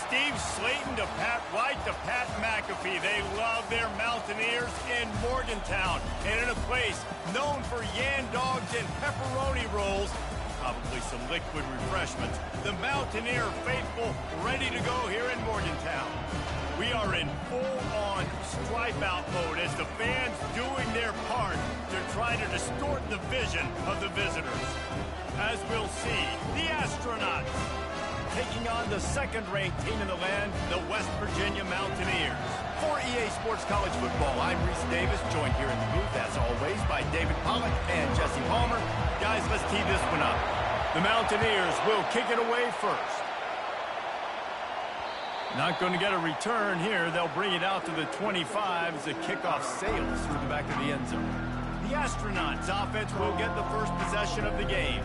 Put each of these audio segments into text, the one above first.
Steve Slayton to Pat White to Pat McAfee. They love their Mountaineers in Morgantown. And in a place known for yan dogs and pepperoni rolls, probably some liquid refreshments, the Mountaineer faithful ready to go here in Morgantown. We are in full-on stripe-out mode as the fans doing their part to try to distort the vision of the visitors. As we'll see, the Astronauts taking on the second-ranked team in the land, the West Virginia Mountaineers. For EA Sports College Football, I'm Reese Davis, joined here in the booth, as always, by David Pollack and Jesse Palmer. Guys, let's tee this one up. The Mountaineers will kick it away first. Not going to get a return here. They'll bring it out to the 25 as the kickoff sails through the back of the end zone. The Astronauts offense will get the first possession of the game.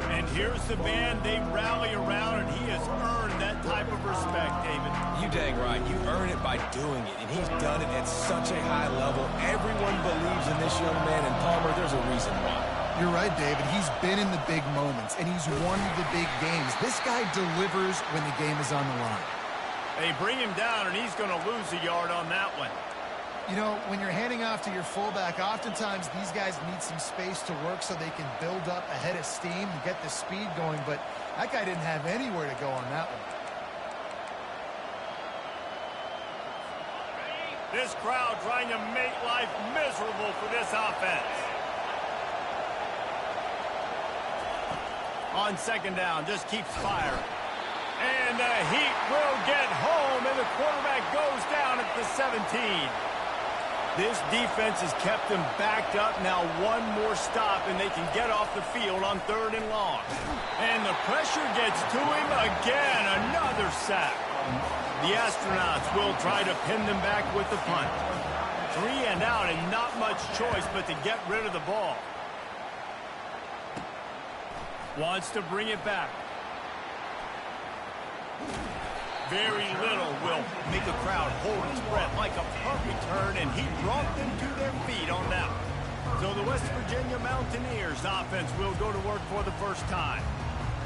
And here's the man they rally around, and he has earned that type of respect, David. You dang right. You earn it by doing it, and he's done it at such a high level. Everyone believes in this young man, and Palmer, there's a reason why. You're right, David. He's been in the big moments, and he's won the big games. This guy delivers when the game is on the line. They bring him down, and he's going to lose a yard on that one. You know, when you're handing off to your fullback, oftentimes these guys need some space to work so they can build up a head of steam and get the speed going, but that guy didn't have anywhere to go on that one. This crowd trying to make life miserable for this offense. On second down, just keeps firing. And the Heat will get home, and the quarterback goes down at the 17. This defense has kept them backed up. Now one more stop, and they can get off the field on 3rd and long. And the pressure gets to him again. Another sack. The Astronauts will try to pin them back with the punt. 3 and out, and not much choice but to get rid of the ball. Wants to bring it back. Very little will make a crowd hold its breath like a punt return, and he brought them to their feet on that one. So the West Virginia Mountaineers offense will go to work for the first time.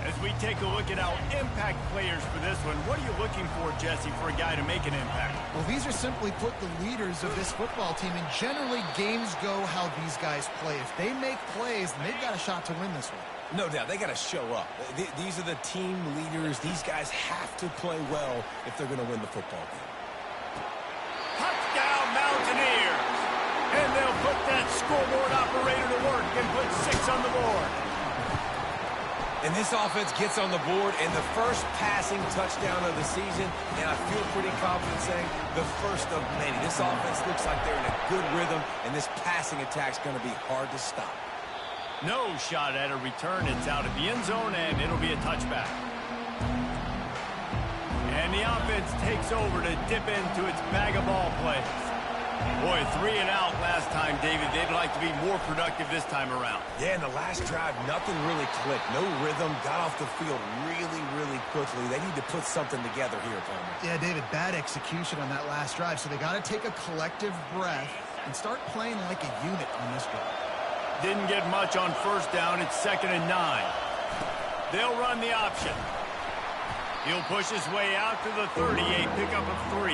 As we take a look at our impact players for this one, what are you looking for, Jesse, for a guy to make an impact? Well, these are simply put the leaders of this football team, and generally games go how these guys play. If they make plays, then they've got a shot to win this one. No doubt, they got to show up. These are the team leaders. These guys have to play well if they're going to win the football game. Touchdown, Mountaineers! And they'll put that scoreboard operator to work and put 6 on the board. And this offense gets on the board, and the first passing touchdown of the season, and I feel pretty confident saying the first of many. This offense looks like they're in a good rhythm, and this passing attack's going to be hard to stop. No shot at a return. It's out of the end zone, and it'll be a touchback. And the offense takes over to dip into its bag of ball plays. Boy, 3 and out last time, David. They'd like to be more productive this time around. Yeah, in the last drive, nothing really clicked. No rhythm, got off the field really, really quickly. They need to put something together here, Palmer. Yeah, David, bad execution on that last drive, so they got to take a collective breath and start playing like a unit on this drive. Didn't get much on first down. It's 2nd and 9. They'll run the option. He'll push his way out to the 38, pickup of 3.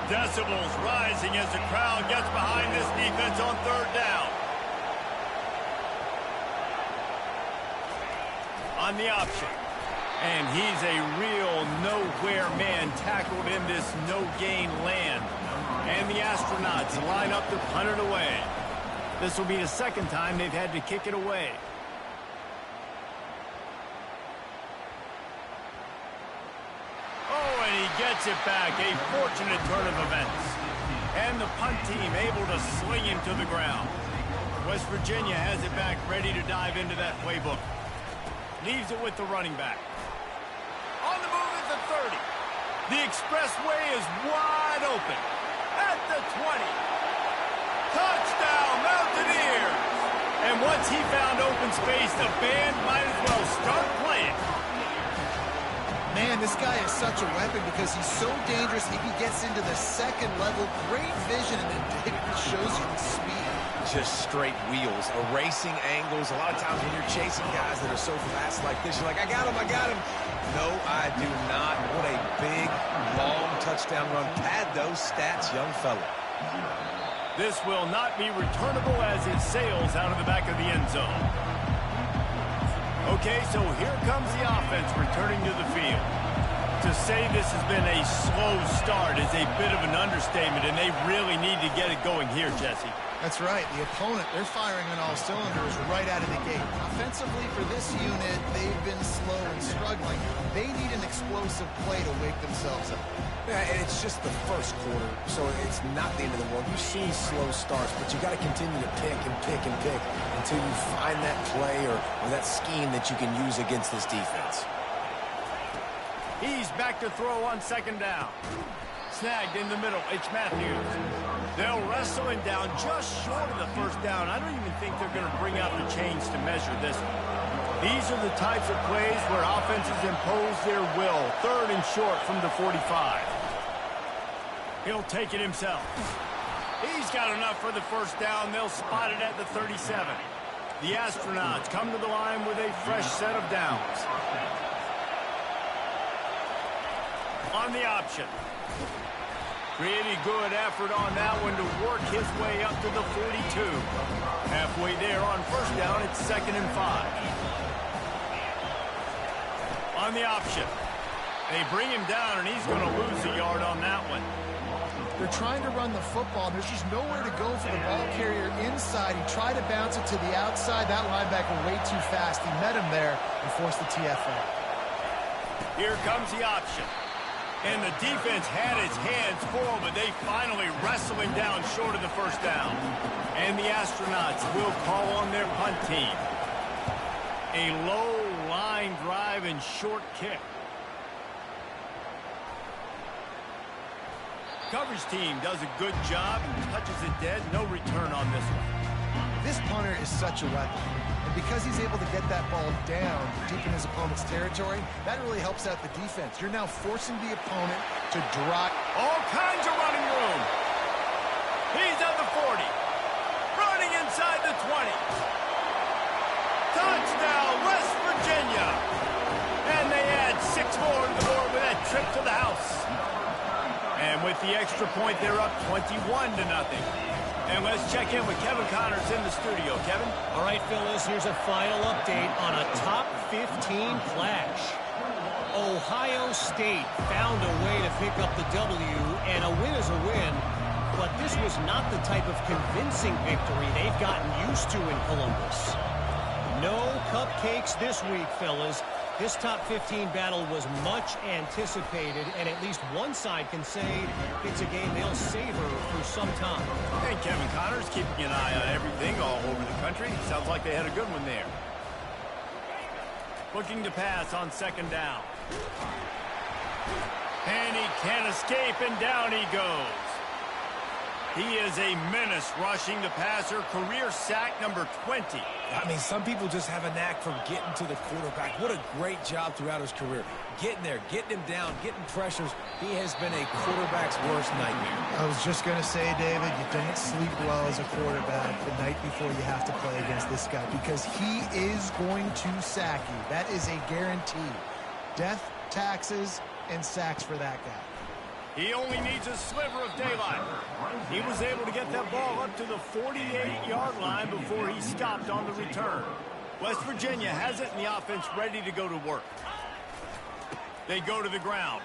Decibels rising as the crowd gets behind this defense on 3rd down. On the option. And he's a real nowhere man tackled in this no-gain land. And the Astronauts line up to punt it away. This will be the 2nd time they've had to kick it away. Oh, and he gets it back. A fortunate turn of events. And the punt team able to sling him to the ground. West Virginia has it back, ready to dive into that playbook. Leaves it with the running back. On the move is the 30. The expressway is wide open. At the 20. Touchdown, Mountaineers! And once he found open space, the band might as well start playing. Man, this guy is such a weapon because he's so dangerous. If he gets into the second level, great vision, and then David shows you the speed. Just straight wheels, erasing angles. A lot of times when you're chasing guys that are so fast like this, you're like, I got him, I got him. No, I do not. What a big, long touchdown run. Pad those stats, young fella. This will not be returnable as it sails out of the back of the end zone. Okay, so here comes the offense returning to the field. To say this has been a slow start is a bit of an understatement, and they really need to get it going here, Jesse. That's right. The opponent, they're firing on all cylinders right out of the gate. Offensively, for this unit, they've been slow and struggling. They need an explosive play to wake themselves up. Yeah, and it's just the first quarter, so it's not the end of the world. You've seen slow starts, but you got to continue to pick and pick and pick until you find that play or that scheme that you can use against this defense. He's back to throw on second down. Snagged in the middle, H. Matthews. They'll wrestle him down just short of the first down. I don't even think they're going to bring out the chains to measure this one. These are the types of plays where offenses impose their will. Third and short from the 45. He'll take it himself. He's got enough for the first down. They'll spot it at the 37. The Astronauts come to the line with a fresh set of downs. On the option. Pretty good effort on that one to work his way up to the 42. Halfway there on first down, it's 2nd and 5. On the option. They bring him down, and he's going to lose a yard on that one. They're trying to run the football. There's just nowhere to go for the ball carrier inside. He tried to bounce it to the outside. That linebacker way too fast. He met him there and forced the TFA. Here comes the option. And the defense had its hands full, but they finally wrestle him down short of the first down. And the Astronauts will call on their punt team. A low line drive and short kick. Coverage team does a good job and touches it dead. No return on this one. This punter is such a weapon. And because he's able to get that ball down deep in his opponent's territory, that really helps out the defense. You're now forcing the opponent to drop. All kinds of running room. He's at the 40. Running inside the 20. Touchdown, West Virginia. And they add 6 more to the board with that trip to the house. And with the extra point, they're up 21-0. And let's check in with Kevin Connors in the studio. Kevin? All right, Phyllis, here's a final update on a top 15 clash. Ohio State found a way to pick up the W, and a win is a win, but this was not the type of convincing victory they've gotten used to in Columbus. No cupcakes this week, fellas. This top 15 battle was much anticipated, and at least one side can say it's a game they'll savor for some time. And Kevin Connors keeping an eye on everything all over the country. Sounds like they had a good one there. Looking to pass on second down. And he can't escape, and down he goes. He is a menace rushing the passer. Career sack number 20. I mean, some people just have a knack for getting to the quarterback. What a great job throughout his career. Getting there, getting him down, getting pressures. He has been a quarterback's worst nightmare. I was just going to say, David, you don't sleep well as a quarterback the night before you have to play against this guy because he is going to sack you. That is a guarantee. Death, taxes, and sacks for that guy. He only needs a sliver of daylight. He was able to get that ball up to the 48-yard line before he stopped on the return. West Virginia has it, and the offense ready to go to work. They go to the ground.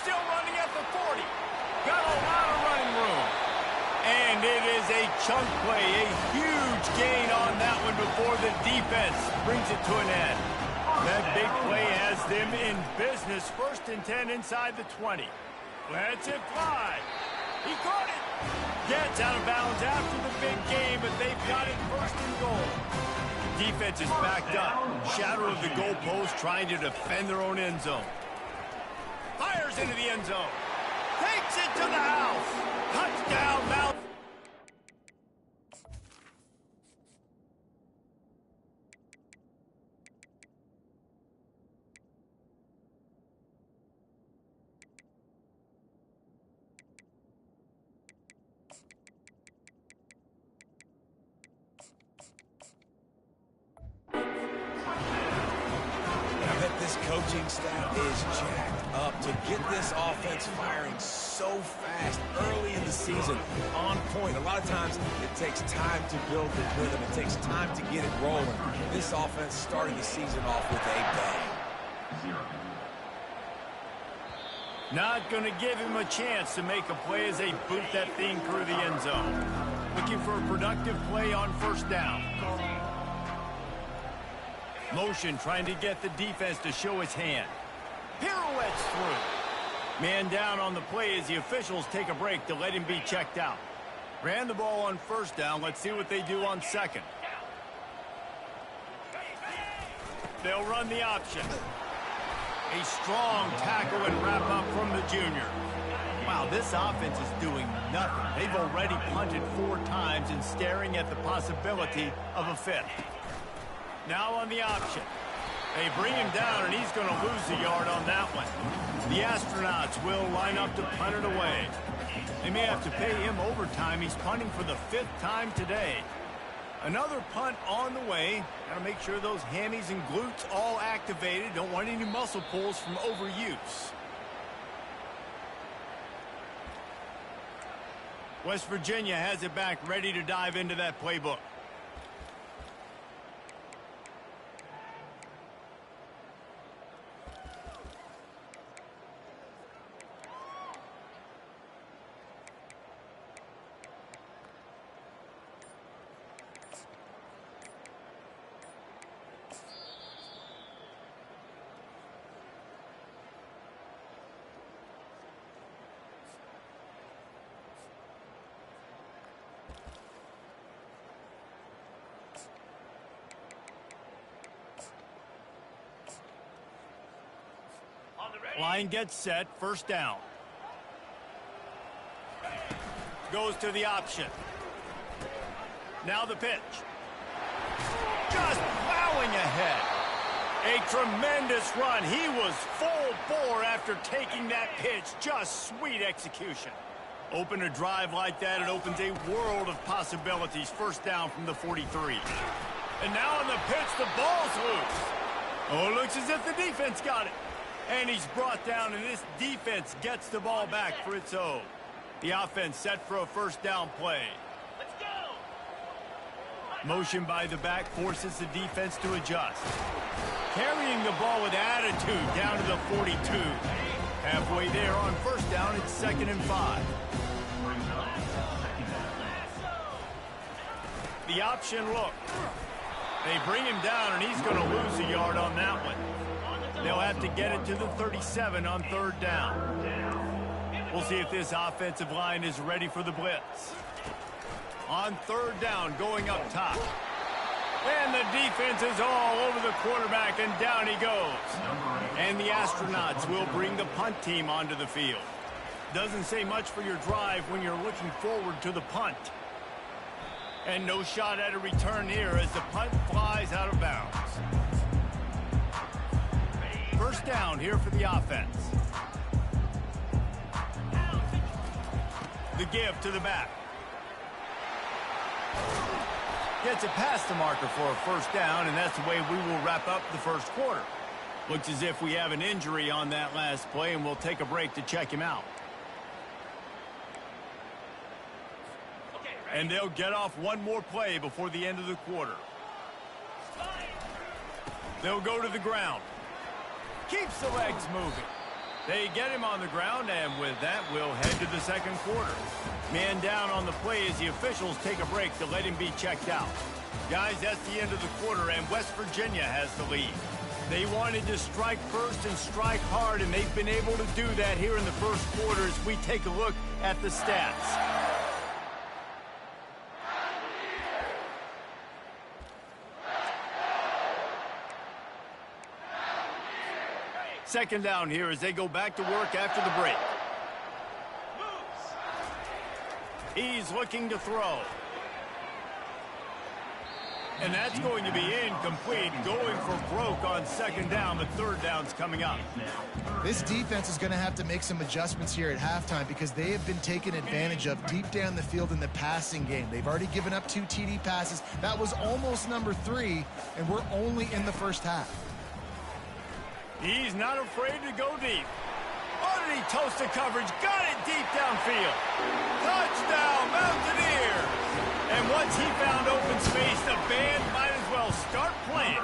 Still running at the 40. Got a lot of running room. And it is a chunk play, a huge gain on that one before the defense brings it to an end. That big play has them in business. 1st and 10 inside the 20. Lets it fly. He caught it. Gets out of bounds after the big game, but they've got it 1st and goal. Defense is backed up. Shadow of the goalpost trying to defend their own end zone. Fires into the end zone. Takes it to the house. Touchdown, Mount. This coaching staff is jacked up to get this offense firing so fast early in the season, on point. A lot of times it takes time to build the rhythm. It takes time to get it rolling. This offense started the season off with a bang. Not going to give him a chance to make a play as they boot that thing through the end zone. Looking for a productive play on first down. Motion trying to get the defense to show his hand. Pirouettes through. Man down on the play as the officials take a break to let him be checked out. Ran the ball on first down. Let's see what they do on second. They'll run the option. A strong tackle and wrap up from the junior. Wow, this offense is doing nothing. They've already punted 4 times and staring at the possibility of a 5th. Now on the option. They bring him down, and he's going to lose a yard on that one. The Astronauts will line up to punt it away. They may have to pay him overtime. He's punting for the 5th time today. Another punt on the way. Got to make sure those hammies and glutes all activated. Don't want any muscle pulls from overuse. West Virginia has it back, ready to dive into that playbook. Line gets set, first down. Goes to the option. Now the pitch. Just plowing ahead. A tremendous run. He was full bore after taking that pitch. Just sweet execution. Open a drive like that, it opens a world of possibilities. First down from the 43. And now on the pitch, the ball's loose. Oh, it looks as if the defense got it. And he's brought down, and this defense gets the ball back for its own. The offense set for a first down play. Let's go. Motion by the back forces the defense to adjust. Carrying the ball with attitude down to the 42. Halfway there on first down, it's 2nd and 5. The option look. They bring him down, and he's going to lose a yard on that one. They'll have to get it to the 37 on 3rd down. We'll see if this offensive line is ready for the blitz. On 3rd down, going up top. And the defense is all over the quarterback, and down he goes. And the Astronauts will bring the punt team onto the field. Doesn't say much for your drive when you're looking forward to the punt. And no shot at a return here as the punt flies out of bounds. First down here for the offense. The give to the back. Gets it past the marker for a first down, and that's the way we will wrap up the first quarter. Looks as if we have an injury on that last play, and we'll take a break to check him out. And they'll get off one more play before the end of the quarter. They'll go to the ground. Keeps the legs moving. They get him on the ground, and with that, we'll head to the second quarter. Man down on the play as the officials take a break to let him be checked out. Guys, that's the end of the quarter, and West Virginia has the lead. They wanted to strike first and strike hard, and they've been able to do that here in the first quarter as we take a look at the stats. Second down here as they go back to work after the break. He's looking to throw. And that's going to be incomplete, going for broke on second down, but third down's coming up. This defense is going to have to make some adjustments here at halftime because they have been taken advantage of deep down the field in the passing game. They've already given up 2 TD passes. That was almost number 3, and we're only in the first half. He's not afraid to go deep. Oh, did he toast the coverage? Got it deep downfield. Touchdown, Mountaineers! And once he found open space, the band might as well start playing.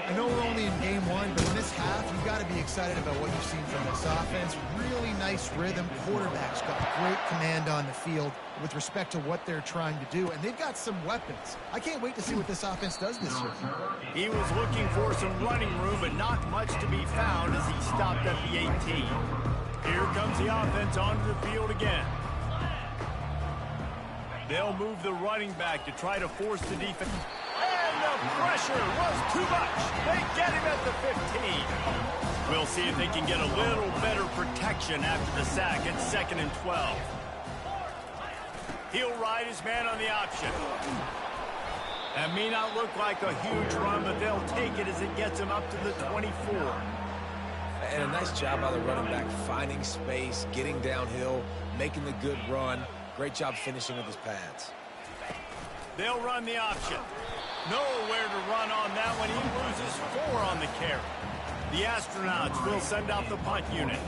I know we're only in game one, but in this half, you've got to be excited about what you've seen from this offense. Really nice rhythm. Quarterback's got great command on the field with respect to what they're trying to do, and they've got some weapons. I can't wait to see what this offense does this year. He was looking for some running room, but not much to be found as he stopped at the 18. Here comes the offense onto the field again. They'll move the running back to try to force the defense. And the pressure was too much. They get him at the 15. We'll see if they can get a little better protection after the sack at 2nd and 12. He'll ride his man on the option. That may not look like a huge run, but they'll take it as it gets him up to the 24. And a nice job by the running back, finding space, getting downhill, making the good run. Great job finishing with his pads. They'll run the option. Nowhere to run on that one. He loses 4 on the carry. The Astronauts will send out the punt unit.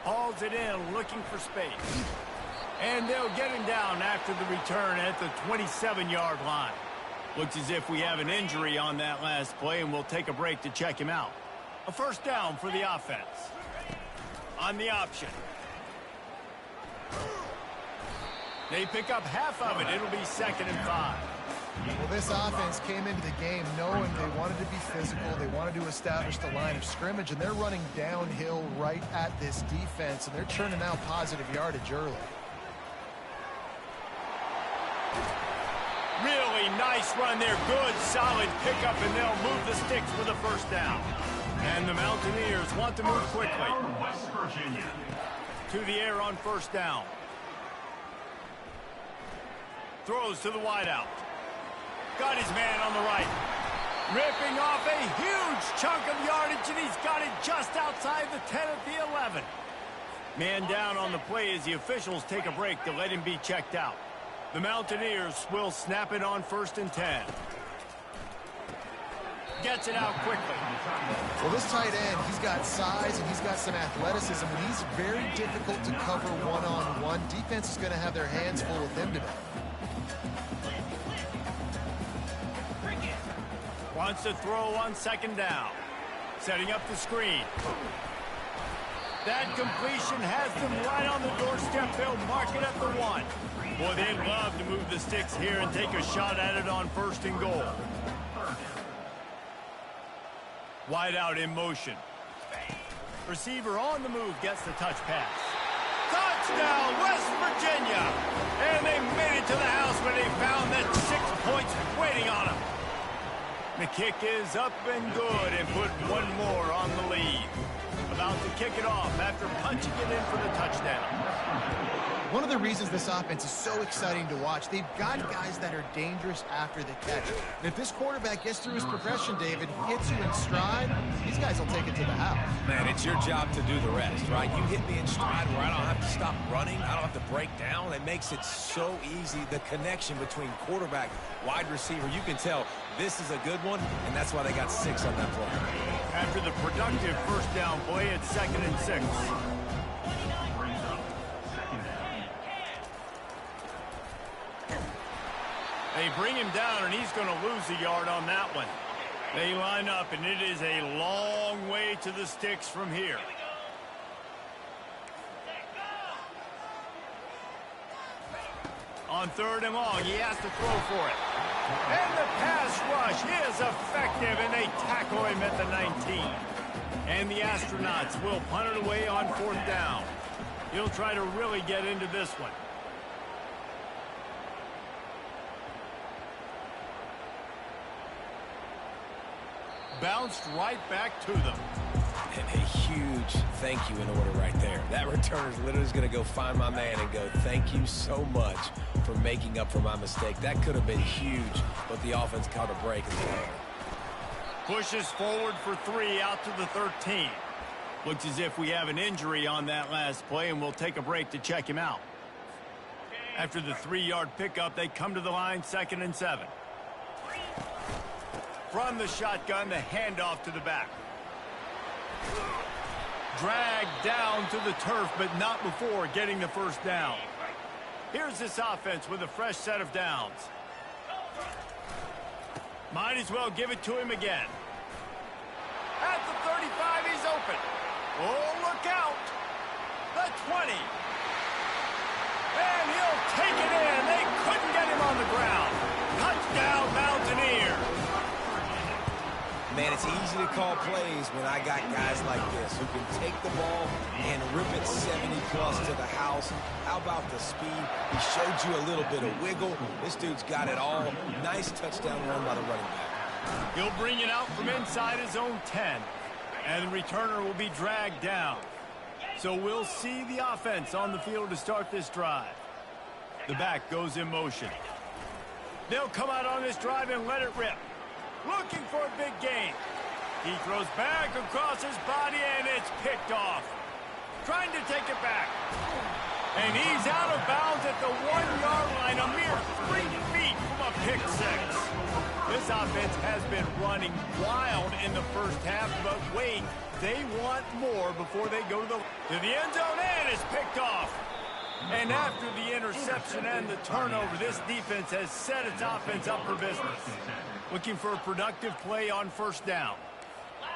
Hauls it in, looking for space. And they'll get him down after the return at the 27-yard line. Looks as if we have an injury on that last play, and we'll take a break to check him out. A first down for the offense. On the option. They pick up half of it. It'll be 2nd and 5. Well, this offense came into the game knowing they wanted to be physical. They wanted to establish the line of scrimmage, and they're running downhill right at this defense, and they're churning out positive yardage early. Really nice run there. Good, solid pickup, and they'll move the sticks for the first down. And the Mountaineers want to move quickly. West Virginia. To the air on first down. Throws to the wideout. Got his man on the right. Ripping off a huge chunk of yardage, and he's got it just outside the 10 at the 11. Man down on the play as the officials take a break to let him be checked out. The Mountaineers will snap it on 1st and 10. Gets it out quickly. Well, this tight end, he's got size and he's got some athleticism, and he's very difficult to cover one-on-one. Defense is going to have their hands full with him today. Wants to throw on 2nd down. Setting up the screen. That completion has them right on the doorstep. They'll mark it at the 1. Boy, they'd love to move the sticks here and take a shot at it on 1st and goal. Wide out in motion. Receiver on the move gets the touch pass. Touchdown, West Virginia! And they made it to the house when they found that 6 points waiting on them. The kick is up and good and put one more on the lead. About to kick it off after punching it in for the touchdown. One of the reasons this offense is so exciting to watch, they've got guys that are dangerous after the catch. And if this quarterback gets through his progression, David, hits you in stride, these guys will take it to the house. Man, it's your job to do the rest, right? You hit me in stride where I don't have to stop running. I don't have to break down. It makes it so easy. The connection between quarterback, wide receiver, you can tell this is a good one, and that's why they got 6 on that play. After the productive first down play, it's 2nd and 6. They bring him down, and he's going to lose a yard on that one. They line up, and it is a long way to the sticks from here. On 3rd and long, he has to throw for it. And the pass rush is effective, and they tackle him at the 19. And the Astronauts will punt it away on 4th down. He'll try to really get into this one. Bounced right back to them. And a huge thank you in order right there. That returner is literally going to go find my man and go, thank you so much for making up for my mistake. That could have been huge, but the offense caught a break as well. Pushes forward for 3 out to the 13. Looks as if we have an injury on that last play, and we'll take a break to check him out. After the 3-yard pickup, they come to the line, 2nd and 7. From the shotgun, the handoff to the back. Dragged down to the turf, but not before getting the first down. Here's this offense with a fresh set of downs. Might as well give it to him again. At the 35, he's open. Oh, look out. The 20. And he'll take it in. They couldn't get him on the ground. Touchdown, Mountaineer. Man, it's easy to call plays when I got guys like this who can take the ball and rip it 70-plus to the house. How about the speed? He showed you a little bit of wiggle. This dude's got it all. Nice touchdown run by the running back. He'll bring it out from inside his own 10. And the returner will be dragged down. So we'll see the offense on the field to start this drive. The back goes in motion. They'll come out on this drive and let it rip. Looking for a big gain. He throws back across his body, and it's picked off. Trying to take it back. And he's out of bounds at the 1-yard line, a mere 3 feet from a pick six. This offense has been running wild in the first half, but wait, they want more before they go to the end zone, and it's picked off. And after the interception and the turnover, this defense has set its offense up for business. Looking for a productive play on first down.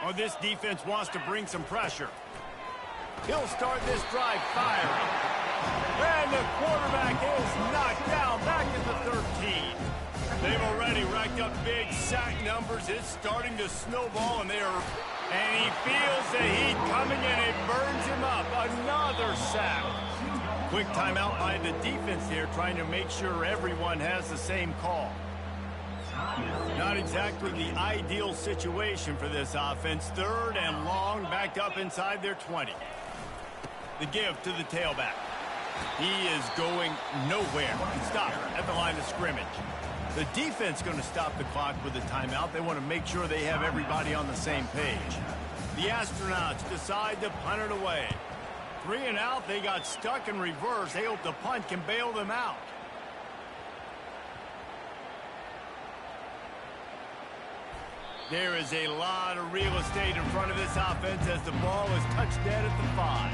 Oh, this defense wants to bring some pressure. He'll start this drive firing. And the quarterback is knocked down back at the 13. They've already racked up big sack numbers. It's starting to snowball, and he feels the heat coming, and it burns him up. Another sack. Quick timeout by the defense here, trying to make sure everyone has the same call. Not exactly the ideal situation for this offense. 3rd and long, backed up inside their 20. The give to the tailback. He is going nowhere. Stop at the line of scrimmage. The defense going to stop the clock with a timeout. They want to make sure they have everybody on the same page. The Astronauts decide to punt it away. 3 and out, they got stuck in reverse. They hope the punt can bail them out. There is a lot of real estate in front of this offense as the ball is touched dead at the 5.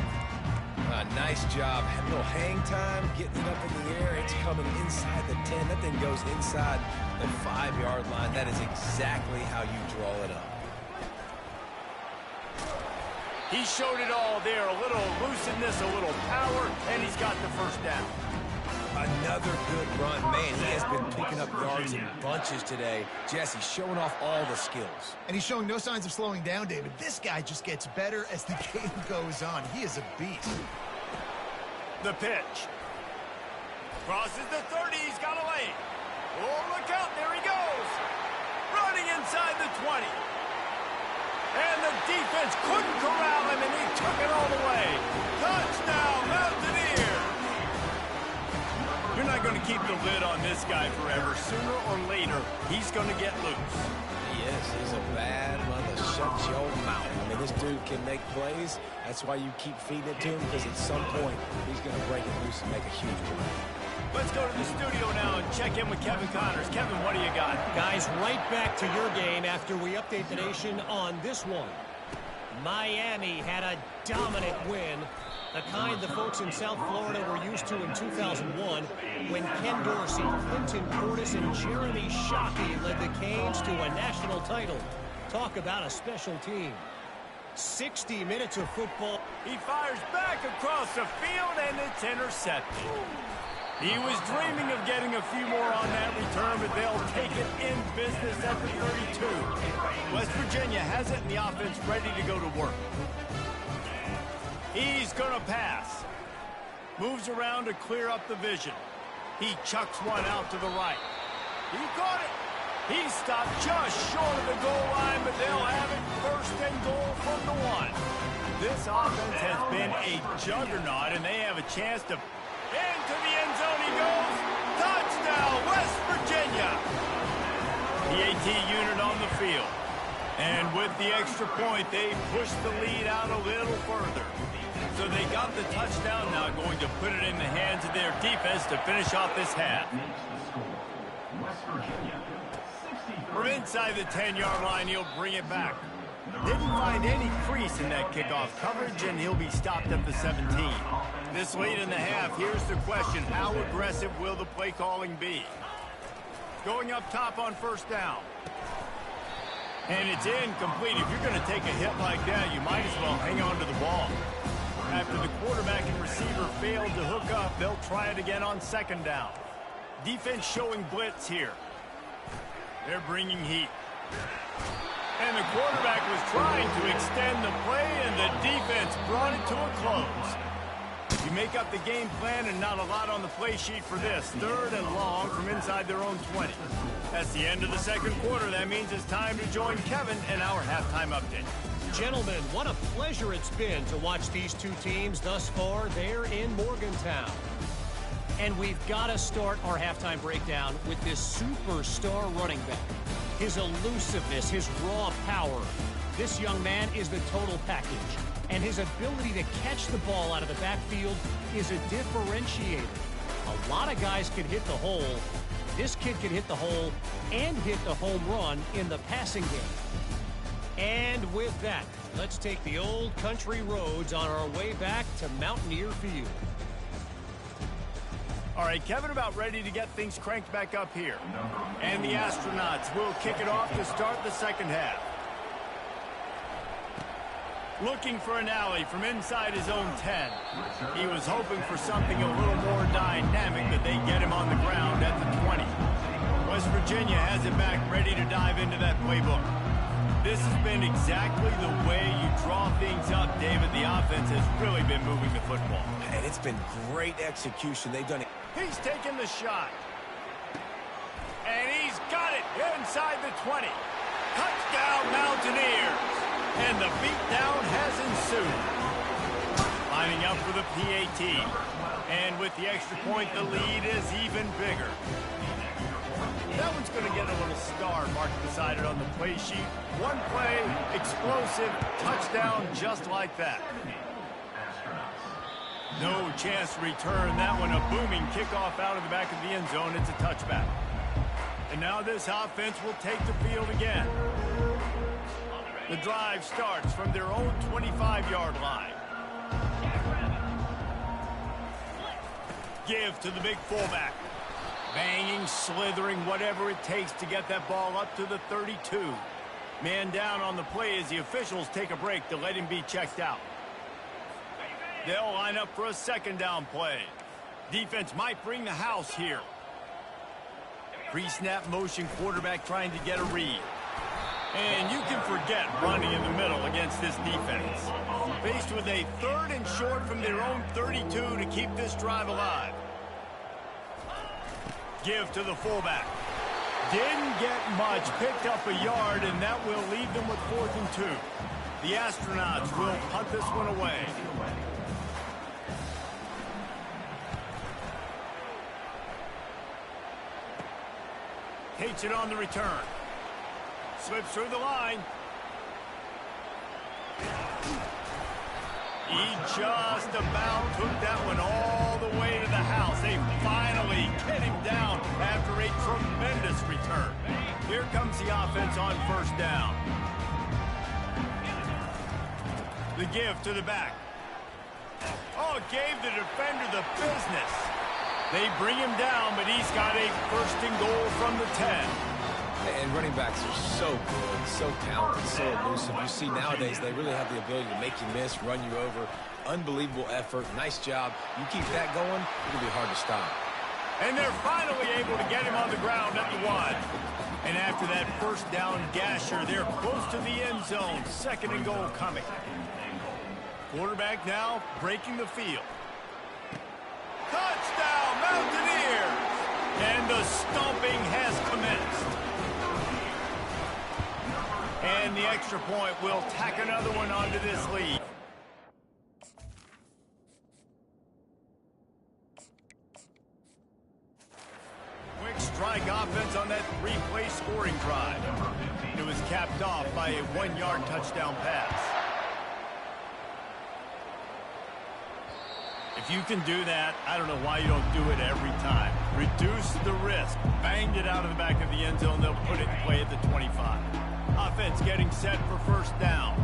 Nice job. A little hang time, getting it up in the air. It's coming inside the 10. That thing goes inside the 5-yard line. That is exactly how you draw it up. He showed it all there. A little looseness, a little power, and he's got the first down. Another good run. Man, he has been picking up yards in bunches today. Jesse showing off all the skills. And he's showing no signs of slowing down, David. This guy just gets better as the game goes on. He is a beast. The pitch. Crosses the 30. He's got a lane. Oh, look out. There he goes. Running inside the 20. And the defense couldn't corral him, and he took it all the way. Touchdown, Mountaineer. You're not going to keep the lid on this guy forever. Sooner or later, he's going to get loose. He is. He's a bad mother. Shut your mouth. I mean, this dude can make plays. That's why you keep feeding it to him, because at some point, he's going to break it loose and make a huge play. Let's go to the studio now and check in with Kevin Connors. Kevin, what do you got? Guys, right back to your game after we update the nation on this one. Miami had a dominant win, the kind the folks in South Florida were used to in 2001 when Ken Dorsey, Clinton Portis, and Jeremy Shockey led the Canes to a national title. Talk about a special team. 60 minutes of football. He fires back across the field, and it's intercepted. He was dreaming of getting a few more on that return, but they'll take it in business at the 32. West Virginia has it, and the offense ready to go to work. He's going to pass. Moves around to clear up the vision. He chucks one out to the right. He caught it. He stopped just short of the goal line, but they'll have it 1st and goal from the 1. This offense has been a juggernaut, and they have a chance to... Into the end zone he goes. Touchdown, West Virginia. The AT unit on the field. And with the extra point, they pushed the lead out a little further. So they got the touchdown, now going to put it in the hands of their defense to finish off this half. From inside the 10-yard line, he'll bring it back. Didn't find any crease in that kickoff coverage, and he'll be stopped at the 17. This late in the half, here's the question. How aggressive will the play calling be? Going up top on first down. And it's incomplete. If you're going to take a hit like that, you might as well hang on to the ball. After the quarterback and receiver failed to hook up, they'll try it again on second down. Defense showing blitz here. They're bringing heat. And the quarterback was trying to extend the play, and the defense brought it to a close. You make up the game plan and not a lot on the play sheet for this. Third and long from inside their own 20. That's the end of the second quarter. That means it's time to join Kevin and our halftime update. Gentlemen, what a pleasure it's been to watch these two teams thus far there in Morgantown. And we've got to start our halftime breakdown with this superstar running back. His elusiveness, his raw power. This young man is the total package. And his ability to catch the ball out of the backfield is a differentiator. A lot of guys can hit the hole. This kid can hit the hole and hit the home run in the passing game. And with that, let's take the old country roads on our way back to Mountaineer Field. All right, Kevin, about ready to get things cranked back up here. And the Astronauts will kick it off to start the second half. Looking for an alley from inside his own 10. He was hoping for something a little more dynamic, but they get him on the ground at the 20. West Virginia has it back, ready to dive into that playbook. This has been exactly the way you draw things up, David. The offense has really been moving the football. And it's been great execution. They've done it. He's taking the shot. And he's got it inside the 20. Touchdown, Mountaineers. And the beatdown has ensued. Lining up for the PAT. And with the extra point, the lead is even bigger. That one's going to get a little star marked beside it on the play sheet. One play, explosive, touchdown, just like that. No chance to return that one. A booming kickoff out of the back of the end zone. It's a touchback. And now this offense will take the field again. The drive starts from their own 25-yard line. Give to the big fullback. Banging, slithering, whatever it takes to get that ball up to the 32. Man down on the play as the officials take a break to let him be checked out. They'll line up for a second down play. Defense might bring the house here. Pre-snap motion, quarterback trying to get a read. And you can forget running in the middle against this defense. Faced with a third and short from their own 32 to keep this drive alive. Give to the fullback. Didn't get much, picked up a yard, and that will leave them with 4th and 2. The Astronauts will punt this one away. Takes it on the return. Slips through the line. He just about took that one all the way to the house. They finally get him down after a tremendous return. Here comes the offense on first down. The give to the back. Oh, gave the defender the business. They bring him down, but he's got a first and goal from the 10. And running backs are so good, so talented, so elusive. You see nowadays they really have the ability to make you miss, run you over. Unbelievable effort. Nice job. You keep that going, it'll be hard to stop. And they're finally able to get him on the ground at the 1. And after that first down gasher, they're close to the end zone. Second and goal coming. Quarterback now breaking the field. Touchdown, Mountaineers! And the stomping has commenced. And the extra point will tack another one onto this lead. Quick strike offense on that 3-play scoring drive. It was capped off by a 1-yard touchdown pass. If you can do that, I don't know why you don't do it every time. Reduce the risk. Banged it out of the back of the end zone. They'll put it in play at the 25. Offense getting set for first down.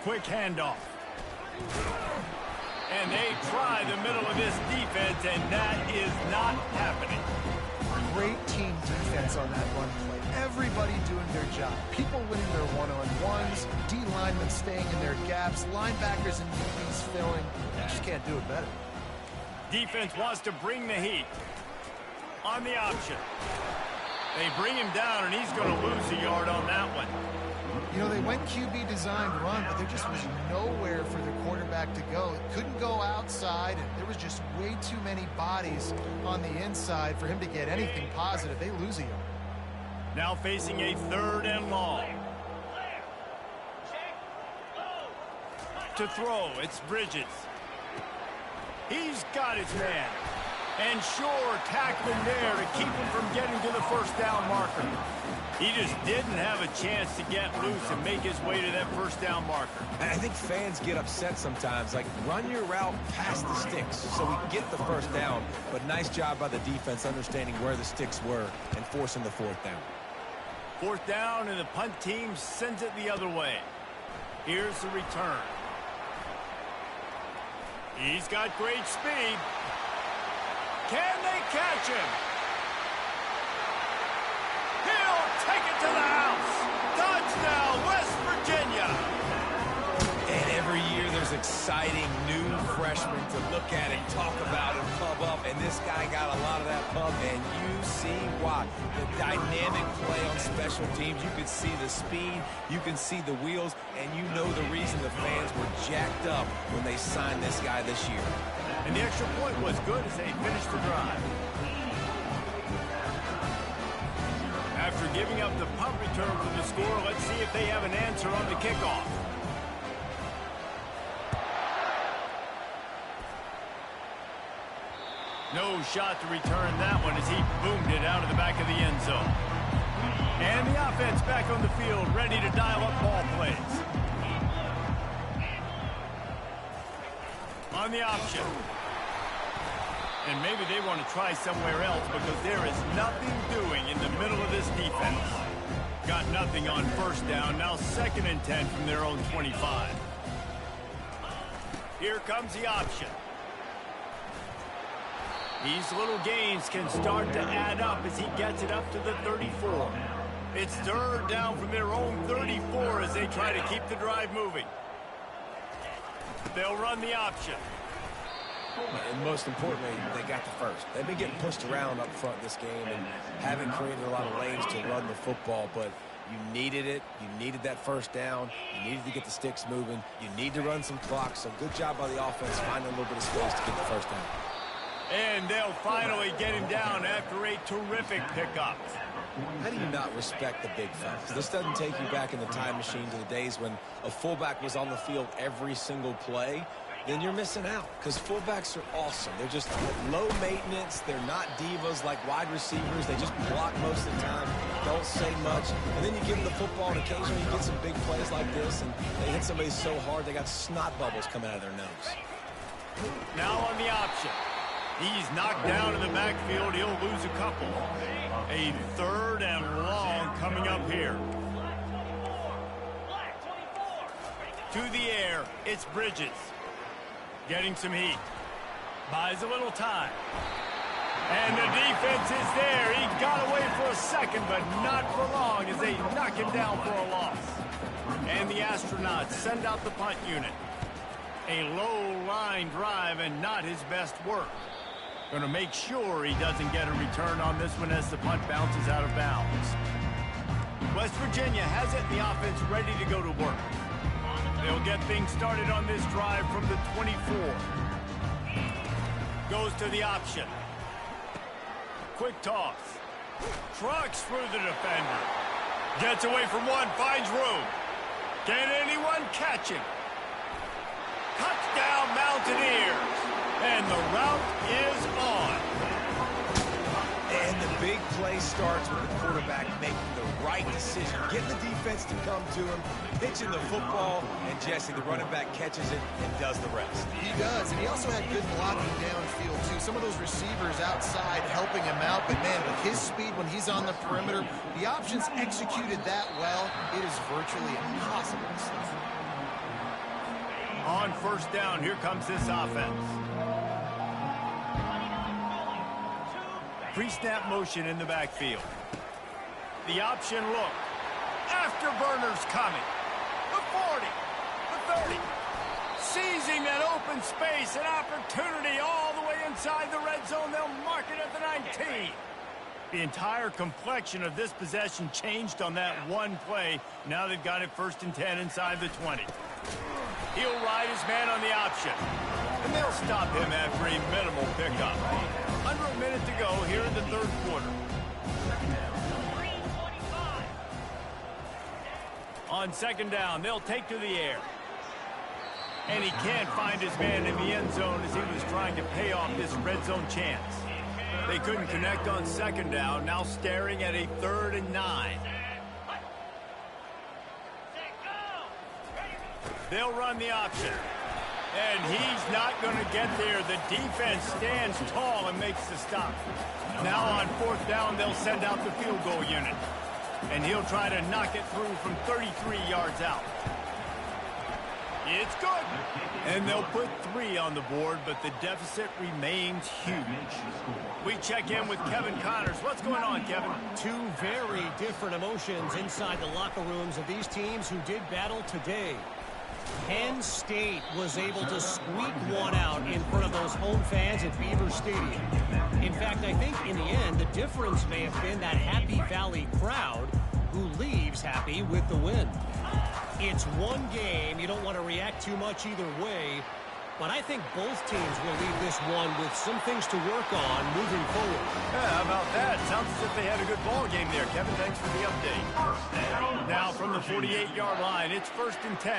Quick handoff. And they try the middle of this defense, and that is not happening. Great team defense on that run play. Everybody doing their job. People winning their one-on-ones, D linemen staying in their gaps, linebackers and DBs filling. You just can't do it better. Defense wants to bring the heat. On the option. They bring him down, and he's going to lose a yard on that one. You know, they went QB designed run, but there just was nowhere for the quarterback to go. It couldn't go outside, and there was just way too many bodies on the inside for him to get anything positive. They lose a yard. Now facing a 3rd and long. To throw, it's Bridges. He's got his man. And sure, tackling there to keep him from getting to the first down marker. He just didn't have a chance to get loose and make his way to that first down marker. And I think fans get upset sometimes. Like, run your route past the sticks so we get the first down. But nice job by the defense understanding where the sticks were and forcing the 4th down. 4th down, and the punt team sends it the other way. Here's the return. He's got great speed. Can they catch him? He'll take it to the house. Touchdown, West Virginia. And every year there's exciting new freshmen to look at and talk about and pub up. And this guy got a lot of that pub, and you see why. The dynamic play on special teams. You can see the speed. You can see the wheels. And you know the reason the fans were jacked up when they signed this guy this year. And the extra point was good as they finished the drive. After giving up the punt return for the score, let's see if they have an answer on the kickoff. No shot to return that one as he boomed it out of the back of the end zone. And the offense back on the field, ready to dial up ball plays. On the option. And maybe they want to try somewhere else because there is nothing doing in the middle of this defense. Got nothing on first down. Now 2nd and 10 from their own 25. Here comes the option. These little gains can start to add up as he gets it up to the 34. It's 3rd down from their own 34 as they try to keep the drive moving. They'll run the option. And most importantly, they got the first. They've been getting pushed around up front this game and haven't created a lot of lanes to run the football, but you needed it. You needed that first down. You needed to get the sticks moving. You need to run some clock, so good job by the offense finding a little bit of space to get the first down. And they'll finally get him down after a terrific pickup. How do you not respect the big fellas? This doesn't take you back in the time machine to the days when a fullback was on the field every single play. Then you're missing out because fullbacks are awesome. They're just low maintenance. They're not divas like wide receivers. They just block most of the time, don't say much. And then you give them the football, and occasionally you get some big plays like this, and they hit somebody so hard they got snot bubbles coming out of their nose. Now on the option. He's knocked down in the backfield. He'll lose a couple. A 3rd and long coming up here. To the air, it's Bridges. Getting some heat. Buys a little time. And the defense is there. He got away for a second, but not for long as they knock him down for a loss. And the astronauts send out the punt unit. A low line drive and not his best work. Going to make sure he doesn't get a return on this one as the punt bounces out of bounds. West Virginia has it, and the offense ready to go to work. They'll get things started on this drive from the 24. Goes to the option. Quick toss. Trucks through the defender. Gets away from one, finds room. Can anyone catch him? Touchdown, Mountaineers. And the route is on. And the big play starts with the quarterback making the right decision, getting the defense to come to him, pitching the football, and Jesse, the running back, catches it and does the rest. He does, and he also had good blocking downfield, too. Some of those receivers outside helping him out, but, man, with his speed when he's on the perimeter, the options executed that well, it is virtually impossible to stop. On first down, here comes this offense. Pre-snap motion in the backfield. The option look. Afterburners coming. The 40. The 30. Seizing that open space, an opportunity all the way inside the red zone. They'll mark it at the 19. The entire complexion of this possession changed on that one play. Now they've got it 1st and 10 inside the 20. He'll ride his man on the option. And they'll stop him after a minimal pickup. Under a minute to go here in the 3rd quarter. On 2nd down, they'll take to the air. And he can't find his man in the end zone as he was trying to pay off this red zone chance. They couldn't connect on 2nd down, now staring at a 3rd and 9. They'll run the option. And he's not going to get there. The defense stands tall and makes the stop. Now on 4th down, they'll send out the field goal unit. And he'll try to knock it through from 33 yards out. It's good. And they'll put 3 on the board, but the deficit remains huge. We check in with Kevin Connors. What's going on, Kevin? Two very different emotions inside the locker rooms of these teams who did battle today. Penn State was able to squeak one out in front of those home fans at Beaver Stadium. In fact, I think in the end, the difference may have been that Happy Valley crowd who leaves happy with the win. It's one game. You don't want to react too much either way, but I think both teams will leave this one with some things to work on moving forward. Yeah, how about that? Sounds as if they had a good ball game there, Kevin. Thanks for the update. Now from the 48-yard line, it's 1st and 10.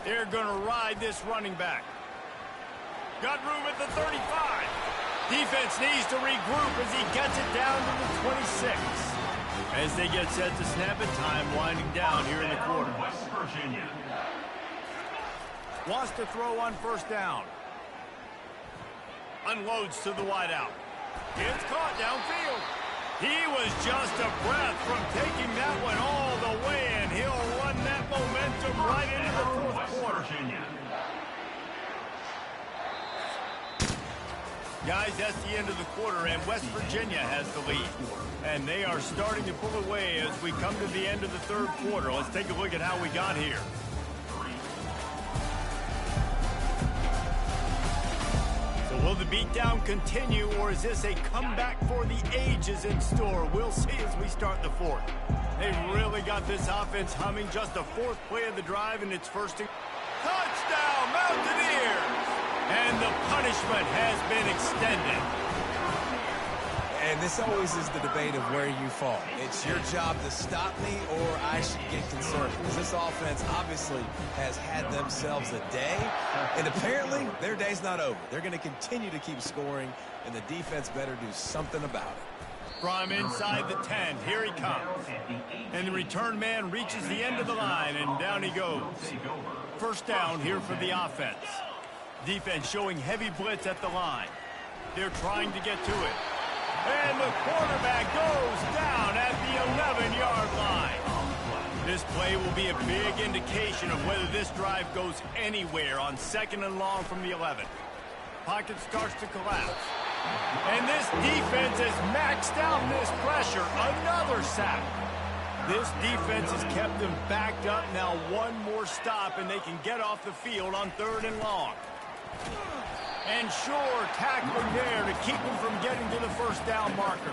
They're going to ride this running back. Got room at the 35. Defense needs to regroup as he gets it down to the 26. As they get set to snap it, time winding down here in the quarter. West Virginia wants to throw on 1st down. Unloads to the wideout. It's caught downfield. He was just a breath from taking that one all the way, and he'll run that momentum right into the 4th quarter. Guys, that's the end of the quarter, and West Virginia has the lead. And they are starting to pull away as we come to the end of the 3rd quarter. Let's take a look at how we got here. So will the beatdown continue, or is this a comeback for the ages in store? We'll see as we start the 4th. They've really got this offense humming. Just the 4th play of the drive, and it's 1st and... Touchdown, Mountaineers! And the punishment has been extended. And this always is the debate of where you fall. It's your job to stop me, or I should get concerned. Because this offense obviously has had themselves a day. And apparently, their day's not over. They're going to continue to keep scoring, and the defense better do something about it. From inside the 10, here he comes. And the return man reaches the end of the line, and down he goes. 1st down here for the offense. Defense showing heavy blitz at the line. They're trying to get to it. And the quarterback goes down at the 11-yard line. This play will be a big indication of whether this drive goes anywhere on 2nd and long from the 11. Pocket starts to collapse. And this defense has maxed out this pressure. Another sack. This defense has kept them backed up. Now one more stop, and they can get off the field on 3rd and long. And sure, tackling there to keep them from getting to the 1st down marker.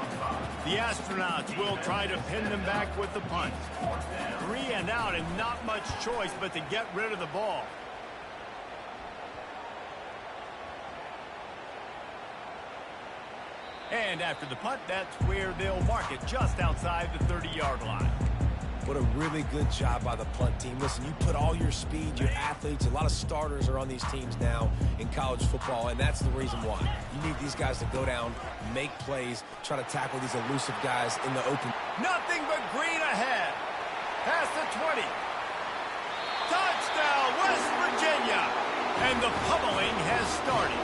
The astronauts will try to pin them back with the punt. 3 and out, and not much choice but to get rid of the ball. And after the punt, that's where they'll mark it, just outside the 30-yard line. What a really good job by the punt team. Listen, you put all your speed, your athletes, a lot of starters are on these teams now in college football, and that's the reason why. You need these guys to go down, make plays, try to tackle these elusive guys in the open. Nothing but green ahead. Past the 20. Touchdown, West Virginia. And the pummeling has started.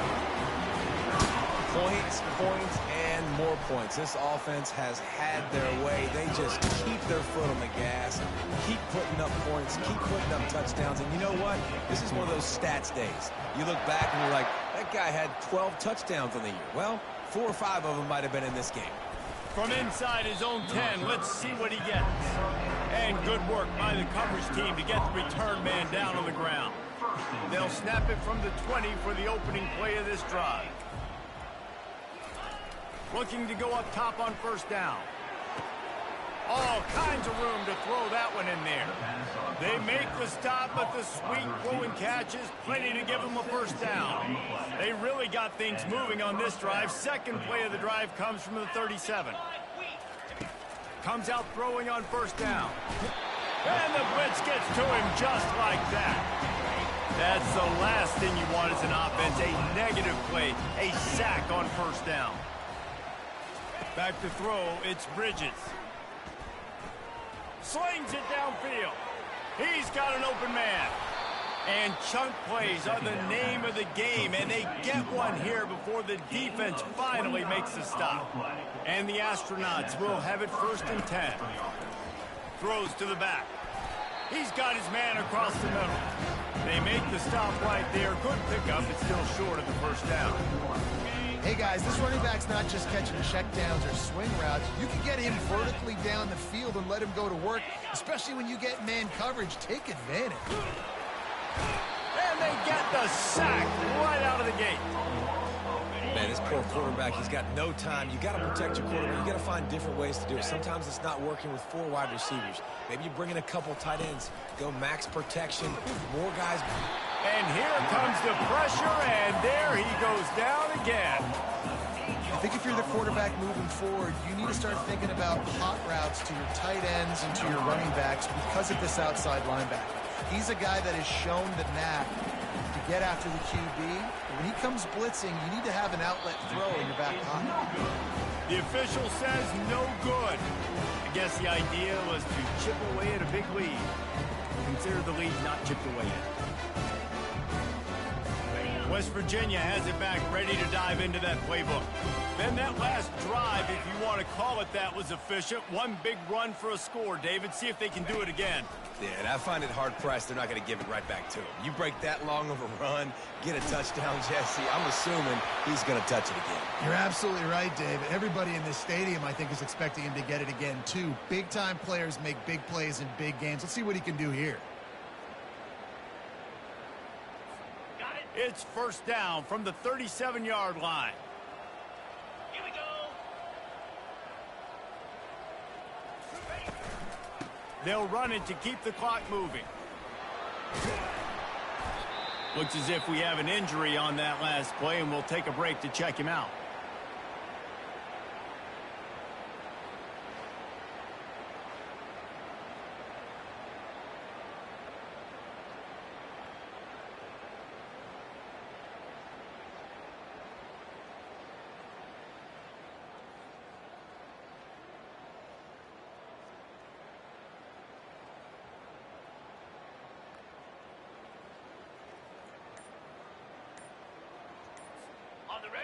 Points, points, and more points. This offense has had their way. They just keep their foot on the gas, keep putting up points, keep putting up touchdowns. And you know what? This is one of those stats days. You look back and you're like, that guy had 12 touchdowns on the year. Well, 4 or 5 of them might have been in this game. From inside his own 10, let's see what he gets. And good work by the coverage team to get the return man down on the ground. They'll snap it from the 20 for the opening play of this drive. Looking to go up top on first down. All kinds of room to throw that one in there. They make the stop, but the sweet throw and catch is plenty to give them a first down. They really got things moving on this drive. Second play of the drive comes from the 37. Comes out throwing on first down. And the blitz gets to him just like that. That's the last thing you want as an offense, a negative play, a sack on first down. Back to throw, it's Bridges. Slings it downfield. He's got an open man. And chunk plays are the name of the game, and they get one here before the defense finally makes the stop. And the Astronauts will have it 1st and 10. Throws to the back. He's got his man across the middle. They make the stop right there. Good pickup. It's still short of the first down. Hey guys, this running back's not just catching checkdowns or swing routes. You can get him vertically down the field and let him go to work, especially when you get man coverage. Take advantage. And they get the sack right out of the gate. Man, this poor quarterback, he's got no time. You got to protect your quarterback. You got to find different ways to do it. Sometimes it's not working with 4 wide receivers. Maybe you bring in a couple tight ends. Go max protection. More guys. And here comes the pressure, and there he goes down again. I think if you're the quarterback moving forward, you need to start thinking about hot routes to your tight ends and to your running backs because of this outside linebacker. He's a guy that has shown the knack to get after the QB. When he comes blitzing, you need to have an outlet throw in your back pocket. The official says no good. I guess the idea was to chip away at a big lead. Consider the lead not chipped away at. West Virginia has it back, ready to dive into that playbook. Then that last drive, if you want to call it that, was efficient. One big run for a score, David. See if they can do it again. Yeah, and I find it hard-pressed they're not going to give it right back to him. You break that long of a run, get a touchdown, Jesse, I'm assuming he's going to touch it again. You're absolutely right, David. Everybody in this stadium, I think, is expecting him to get it again, too. Big-time players make big plays in big games. Let's see what he can do here. It's first down from the 37-yard line. Here we go. They'll run it to keep the clock moving. Looks as if we have an injury on that last play, and we'll take a break to check him out.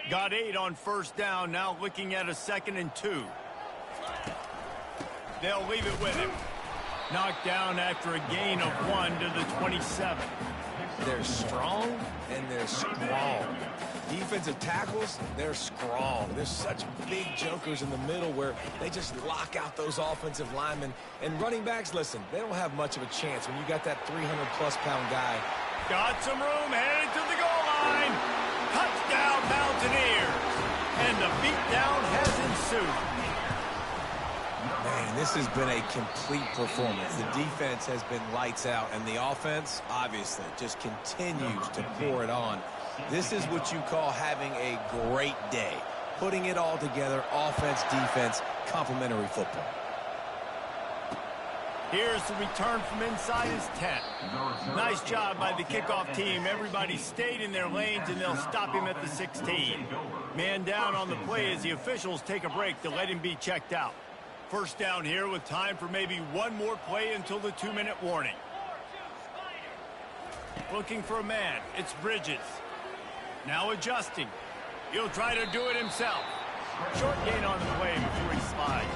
Got 8 on first down, now looking at a 2nd and 2. They'll leave it with him. Knocked down after a gain of 1 to the 27. They're strong and they're strong. Defensive tackles, they're strong. There's such big jokers in the middle where they just lock out those offensive linemen. And running backs, listen, they don't have much of a chance when you got that 300-plus pound guy. Got some room, headed to the goal line. Touchdown, Mountaineers. And the beatdown has ensued. Man, this has been a complete performance. The defense has been lights out, and the offense, obviously, just continues to pour it on. This is what you call having a great day. Putting it all together, offense, defense, complementary football. Here's the return from inside his 10. Nice job by the kickoff team. Everybody stayed in their lanes, and they'll stop him at the 16. Man down on the play as the officials take a break to let him be checked out. First down here with time for maybe one more play until the 2-minute warning. Looking for a man. It's Bridges. Now adjusting. He'll try to do it himself. Short gain on the play before he slides.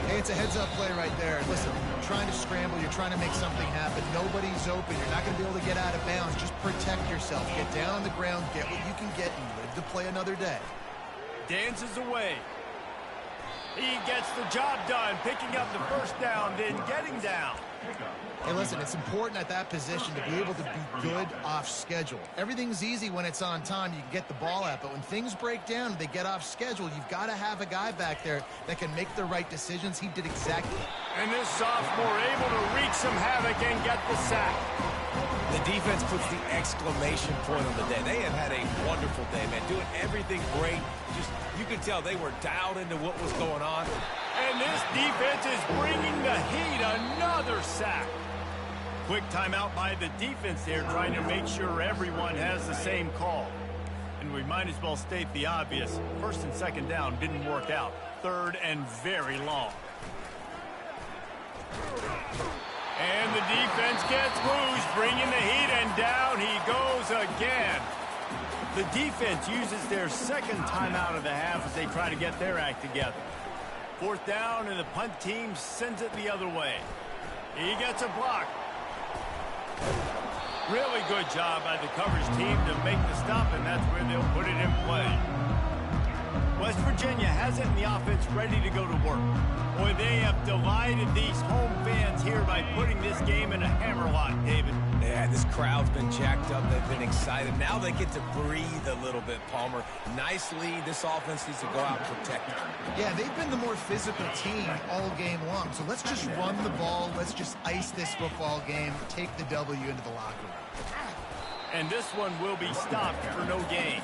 Hey, it's a heads-up play right there. Listen, you're trying to scramble. You're trying to make something happen. Nobody's open. You're not going to be able to get out of bounds. Just protect yourself. Get down on the ground. Get what you can get and live to play another day. Dances away. He gets the job done, picking up the first down, then getting down. Hey, listen, it's important at that position to be able to be good off schedule. Everything's easy when it's on time. You can get the ball out, but when things break down and they get off schedule, you've got to have a guy back there that can make the right decisions. He did exactly. And this sophomore able to wreak some havoc and get the sack. The defense puts the exclamation point on the day. They have had a wonderful day, man, doing everything great. Just, you can tell they were dialed into what was going on. And this defense is bringing the heat. Another sack. Quick timeout by the defense there, trying to make sure everyone has the same call. And we might as well state the obvious. First and second down didn't work out. Third and very long. And the defense gets loose, bringing the heat, and down he goes again. The defense uses their second timeout of the half as they try to get their act together. Fourth down, and the punt team sends it the other way. He gets a block. Really good job by the coverage team to make the stop, and that's where they'll put it in play. West Virginia has it in the offense ready to go to work. Boy, they have delighted these home fans here by putting this game in a hammerlock, David. Yeah, this crowd's been jacked up. They've been excited. Now they get to breathe a little bit, Palmer. Nice lead. This offense needs to go out and protect it. Yeah, they've been the more physical team all game long. So let's just run the ball. Let's just ice this football game. Take the W into the locker room. And this one will be stopped for no gain.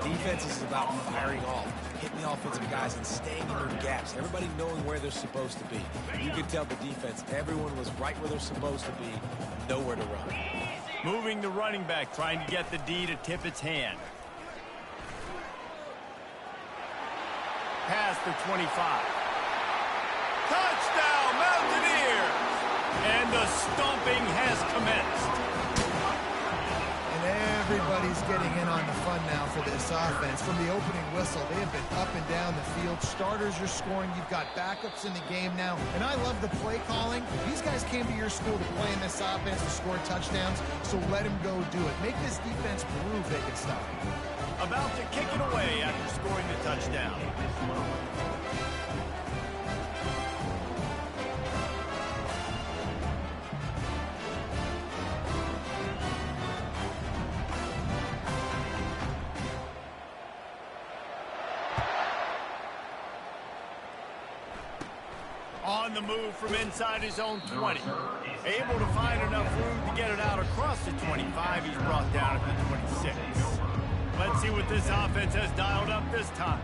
Defense is about firing off, hitting the offensive guys and staying in their gaps. Everybody knowing where they're supposed to be. You could tell the defense, everyone was right where they're supposed to be, nowhere to run. Moving the running back, trying to get the D to tip its hand. Past the 25. Touchdown, Mountaineers! And the stomping has commenced. Everybody's getting in on the fun now for this offense. From the opening whistle, they have been up and down the field. Starters are scoring. You've got backups in the game now. And I love the play calling. These guys came to your school to play in this offense to score touchdowns, so let them go do it. Make this defense prove they can stop it. About to kick it away after scoring the touchdown. On the move from inside his own 20. Able to find enough room to get it out across the 25. He's brought down at the 26. Let's see what this offense has dialed up this time.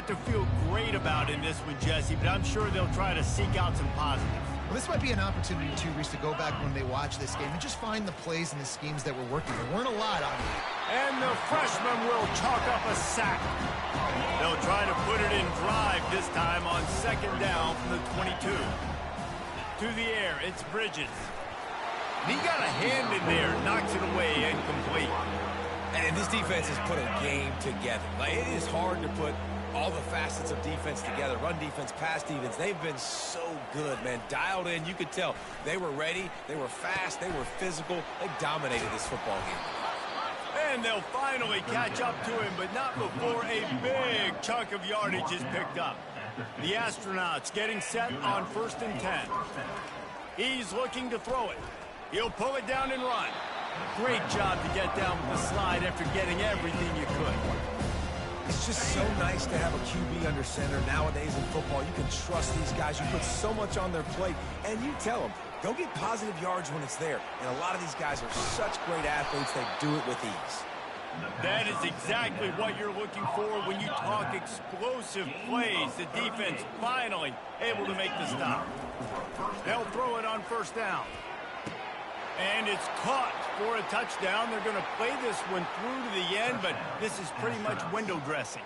to feel great about in this one, Jesse, but I'm sure they'll try to seek out some positives. Well, this might be an opportunity, too, Reese, to go back when they watch this game and just find the plays and the schemes that were working. There weren't a lot on it. And the freshman will chalk up a sack. They'll try to put it in drive this time on second down from the 22. To the air, it's Bridges. He got a hand in there, knocks it away, incomplete. And this defense has put a game together. Like, it is hard to put all the facets of defense together. Run defense, pass defense. They've been so good, man. Dialed in. You could tell they were ready. They were fast. They were physical. They dominated this football game. And they'll finally catch up to him, but not before a big chunk of yardage is picked up. The Astronauts getting set on 1st and 10. He's looking to throw it. He'll pull it down and run. Great job to get down with the slide after getting everything you could. It's just so nice to have a QB under center. Nowadays in football, you can trust these guys. You put so much on their plate, and you tell them, go get positive yards when it's there. And a lot of these guys are such great athletes, they do it with ease. That is exactly what you're looking for when you talk explosive plays. The defense finally able to make the stop. They'll throw it on 1st down. And it's caught for a touchdown. They're going to play this one through to the end, but this is pretty much window dressing.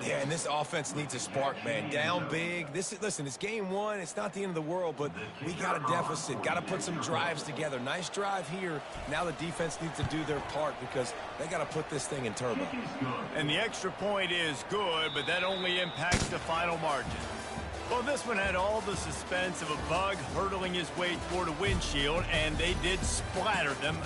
Yeah, and this offense needs a spark, man. Down big. Listen, it's game 1. It's not the end of the world, but we got a deficit. Got to put some drives together. Nice drive here. Now the defense needs to do their part because they got to put this thing in turbo. And the extra point is good, but that only impacts the final margin. Well, this one had all the suspense of a bug hurtling his way toward a windshield, and they did splatter them.